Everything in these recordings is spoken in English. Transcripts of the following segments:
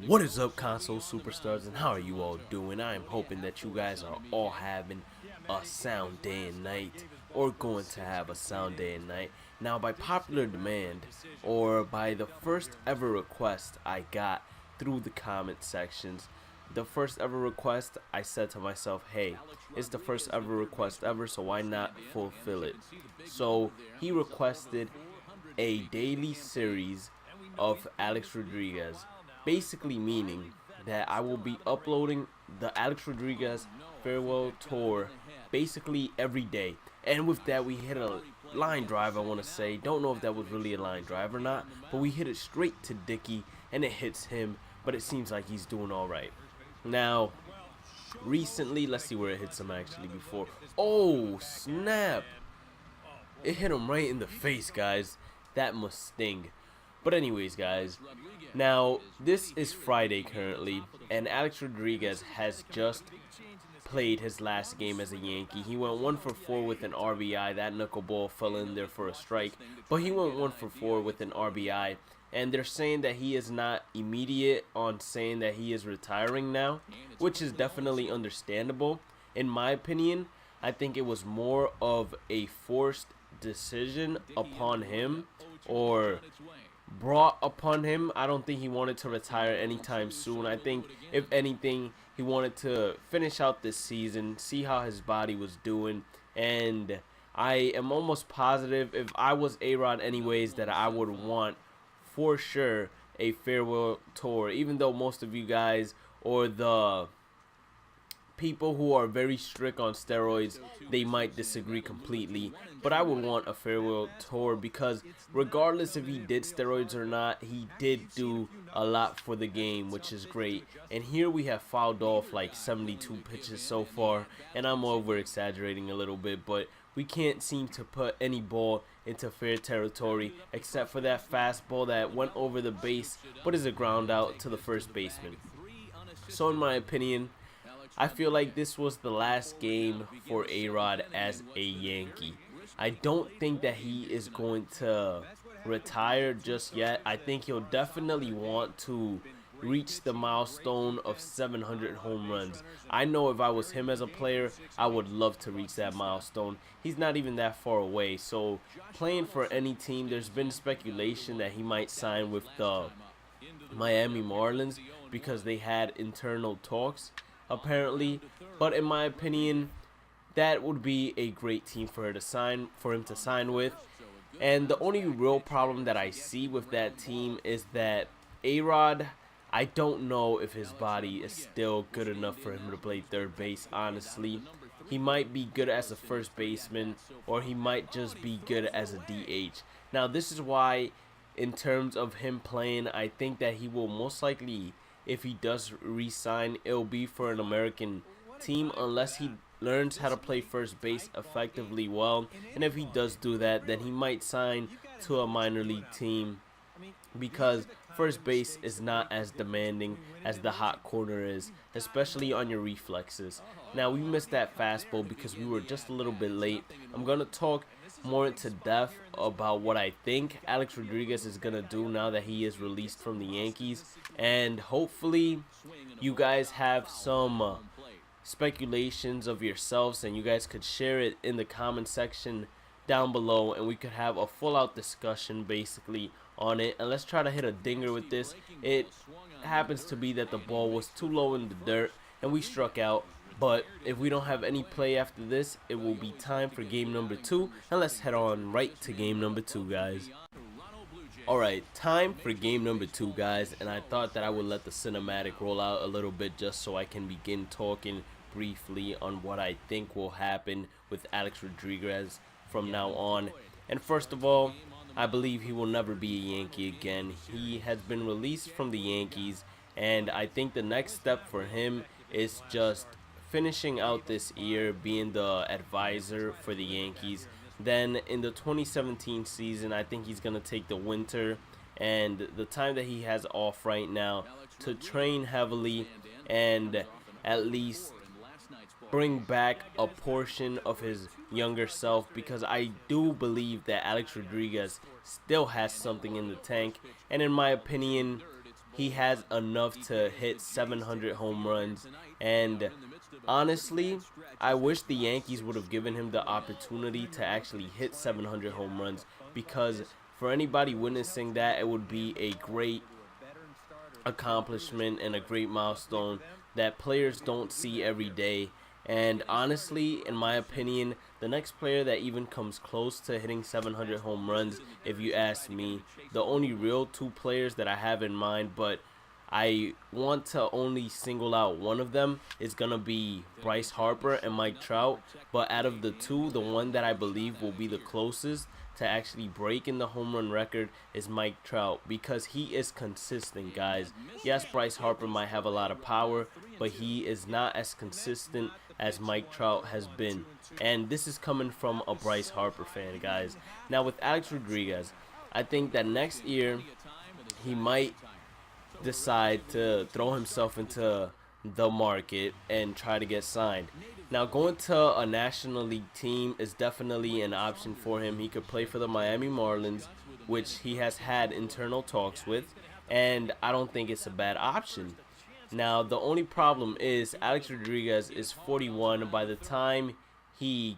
What is up, console superstars, and how are you all doing? I am hoping that you guys are all having a sound day and night, or going to have a sound day and night. Now, by popular demand, or by the first ever request I got through the comment sections, the first ever request, I said to myself, hey, it's the first ever request ever, so why not fulfill it? So he requested a daily series of Alex Rodriguez, basically meaning that I will be uploading the Alex Rodriguez farewell tour basically every day. And with that, we hit a line drive, I want to say. Don't know if that was really a line drive or not, but we hit it straight to Dickey, and it hits him, but it seems like he's doing all right. Now, recently, let's see where it hits him actually before. Oh, snap! It hit him right in the face, guys. That must sting. But anyways, guys, now this is Friday currently, and Alex Rodriguez has just played his last game as a Yankee. He went 1 for 4 with an RBI. That knuckleball fell in there for a strike, but he went 1 for 4 with an RBI. And they're saying that he is not immediate on saying that he is retiring now, which is definitely understandable. In my opinion, I think it was more of a forced decision upon him, or brought upon him. I don't think he wanted to retire anytime soon. I think, if anything, he wanted to finish out this season, see how his body was doing, and I am almost positive, if I was A-Rod anyways, that I would want for sure a farewell tour, even though most of you guys, or the people who are very strict on steroids, they might disagree completely, but I would want a farewell tour, because regardless if he did steroids or not, he did do a lot for the game, which is great. And here we have fouled off like 72 pitches so far, and I'm over exaggerating a little bit, but we can't seem to put any ball into fair territory except for that fastball that went over the base but is a ground out to the first baseman. So in my opinion, I feel like this was the last game for A-Rod as a Yankee. I don't think that he is going to retire just yet. I think he'll definitely want to reach the milestone of 700 home runs. I know if I was him as a player, I would love to reach that milestone. He's not even that far away. So playing for any team, there's been speculation that he might sign with the Miami Marlins because they had internal talks, apparently. But in my opinion, that would be a great team for him to sign with. And the only real problem that I see with that team is that A-Rod, I don't know if his body is still good enough for him to play third base, honestly. He might be good as a first baseman, or he might just be good as a DH. Now, this is why, in terms of him playing, I think that he will most likely, if he does re-sign, it'll be for an American team, unless he learns how to play first base effectively well. And if he does do that, then he might sign to a minor league team, because first base is not as demanding as the hot corner is, especially on your reflexes. Now, we missed that fastball because we were just a little bit late. I'm going to talk more into depth about what I think Alex Rodriguez is going to do now that he is released from the Yankees, and hopefully you guys have some speculations of yourselves, and you guys could share it in the comment section down below, and we could have a full out discussion basically on it. And let's try to hit a dinger with this. It happens to be that the ball was too low in the dirt and we struck out, but if we don't have any play after this, it will be time for game number 2, and let's head on right to game number 2, guys. Alright, time for game number 2, guys, and I thought that I would let the cinematic roll out a little bit just so I can begin talking briefly on what I think will happen with Alex Rodriguez from now on. And first of all, I believe he will never be a Yankee again. He has been released from the Yankees, and I think the next step for him is just finishing out this year, being the advisor for the Yankees. Then in the 2017 season, I think he's going to take the winter and the time that he has off right now to train heavily and at least bring back a portion of his younger self, because I do believe that Alex Rodriguez still has something in the tank, and in my opinion, he has enough to hit 700 home runs. And honestly, I wish the Yankees would have given him the opportunity to actually hit 700 home runs, because for anybody witnessing that, it would be a great accomplishment and a great milestone that players don't see every day. And honestly, in my opinion, the next player that even comes close to hitting 700 home runs, if you ask me, the only real two players that I have in mind, but I want to only single out one of them, is going to be Bryce Harper and Mike Trout. But out of the two, the one that I believe will be the closest to actually breaking the home run record is Mike Trout, because he is consistent, guys. Yes, Bryce Harper might have a lot of power, but he is not as consistent as Mike Trout has been. And this is coming from a Bryce Harper fan, guys. Now with Alex Rodriguez, I think that next year he might decide to throw himself into the market and try to get signed. Now, going to a National League team is definitely an option for him. He could play for the Miami Marlins, which he has had internal talks with, and I don't think it's a bad option. Now, the only problem is Alex Rodriguez is 41. By the time he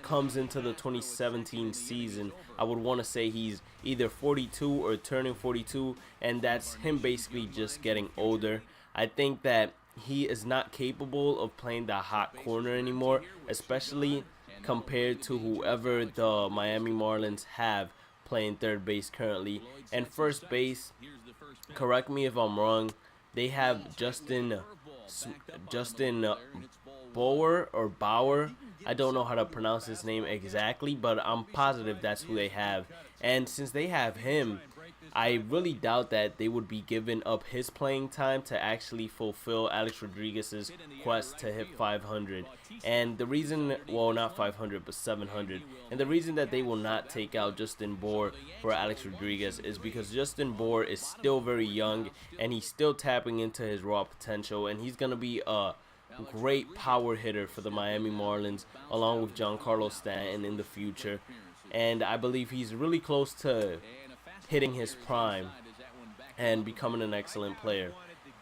comes into the 2017 season, I would want to say he's either 42 or turning 42, and that's him basically just getting older. I think that he is not capable of playing the hot corner anymore, especially compared to whoever the Miami Marlins have playing third base currently. And first base, correct me if I'm wrong, they have Justin Bauer. I don't know how to pronounce his name exactly, but I'm positive that's who they have. And since they have him, I really doubt that they would be giving up his playing time to actually fulfill Alex Rodriguez's quest to hit 500. And the reason, well, not 500, but 700. And the reason that they will not take out Justin Bour for Alex Rodriguez is because Justin Bour is still very young, and he's still tapping into his raw potential, and he's going to be a great power hitter for the Miami Marlins, along with Giancarlo Stanton in the future. And I believe he's really close to hitting his prime and becoming an excellent player.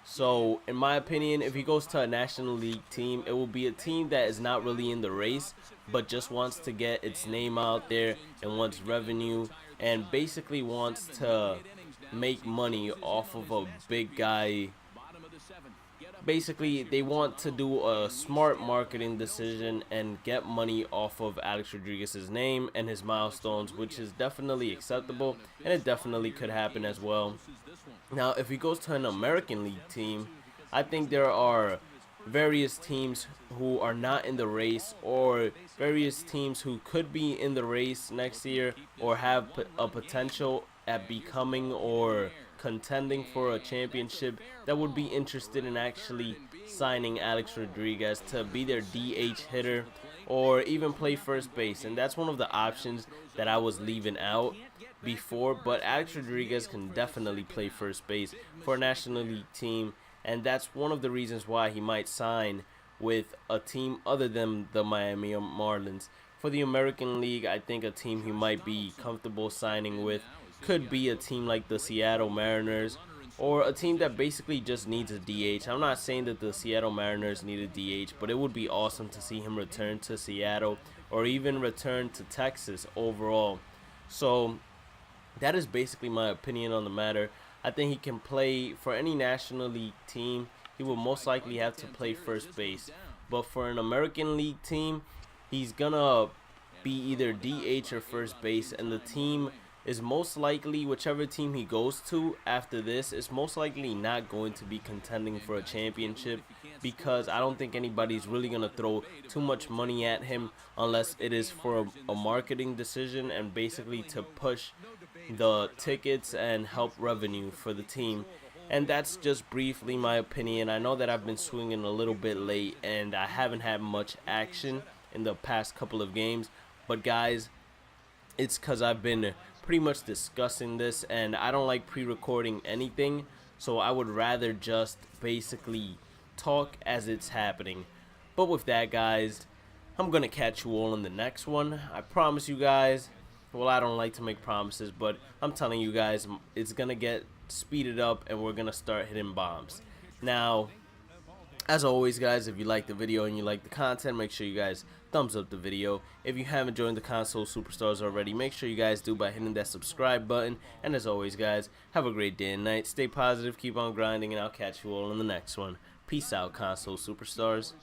So, in my opinion, if he goes to a National League team, it will be a team that is not really in the race, but just wants to get its name out there and wants revenue and basically wants to make money off of a big guy. Basically, they want to do a smart marketing decision and get money off of Alex Rodriguez's name and his milestones, which is definitely acceptable, and it definitely could happen as well. Now, if he goes to an American League team, I think there are various teams who are not in the race, or various teams who could be in the race next year or have a potential at becoming or contending for a championship, that would be interested in actually signing Alex Rodriguez to be their DH hitter or even play first base. And that's one of the options that I was leaving out before, but Alex Rodriguez can definitely play first base for a National League team, and that's one of the reasons why he might sign with a team other than the Miami Marlins. For the American League, I think a team he might be comfortable signing with could be a team like the Seattle Mariners, or a team that basically just needs a DH. I'm not saying that the Seattle Mariners need a DH, but it would be awesome to see him return to Seattle or even return to Texas overall. So that is basically my opinion on the matter. I think he can play for any National League team. He will most likely have to play first base. But for an American League team, he's gonna be either DH or first base, and the team is most likely, whichever team he goes to after this, is most likely not going to be contending for a championship, because I don't think anybody's really going to throw too much money at him unless it is for a marketing decision and basically to push the tickets and help revenue for the team. And that's just briefly my opinion. I know that I've been swinging a little bit late and I haven't had much action in the past couple of games, but guys, it's because I've been pretty much discussing this and I don't like pre-recording anything, so I would rather just basically talk as it's happening. But with that, guys, I'm gonna catch you all in the next one. I promise you guys, well, I don't like to make promises, but I'm telling you guys, it's gonna get speed it up, and we're gonna start hitting bombs. Now, as always, guys, if you like the video and you like the content, make sure you guys thumbs up the video. If you haven't joined the Console Superstars already, make sure you guys do by hitting that subscribe button. And as always, guys, have a great day and night. Stay positive, keep on grinding, and I'll catch you all in the next one. Peace out, Console Superstars.